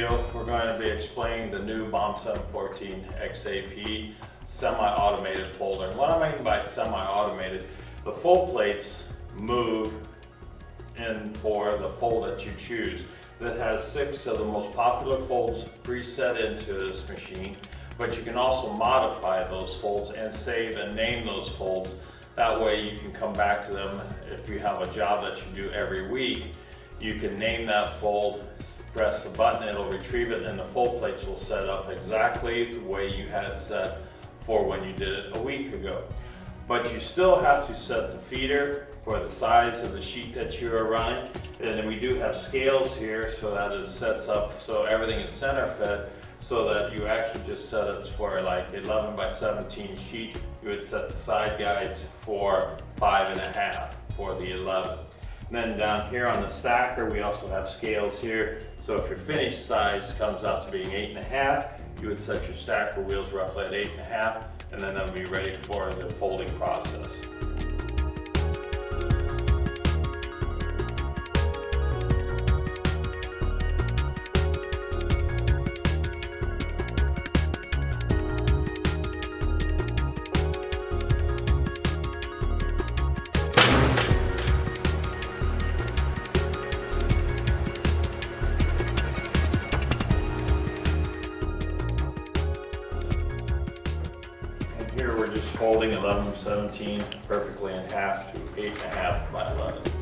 video, we're going to be explaining the new Baumfolder 714XAPA semi-automated folder. And what I mean by semi-automated, the fold plates move in for the fold that you choose. That has 6 of the most popular folds preset into this machine, but you can also modify those folds and save and name those folds. That way you can come back to them if you have a job that you do every week. You can name that fold, press the button, it'll retrieve it, and the fold plates will set up exactly the way you had it set for when you did it a week ago. But you still have to set the feeder for the size of the sheet that you are running. And then we do have scales here so that it sets up so everything is center fed, so that you actually just set it for like 11 by 17 sheet. You would set the side guides for 5.5 for the 11. And then down here on the stacker, we also have scales here. So if your finished size comes out to being 8.5, you would set your stacker wheels roughly at 8.5, and then they'll be ready for the folding process. Here we're just folding 11 by 17 perfectly in half to 8.5 by 11.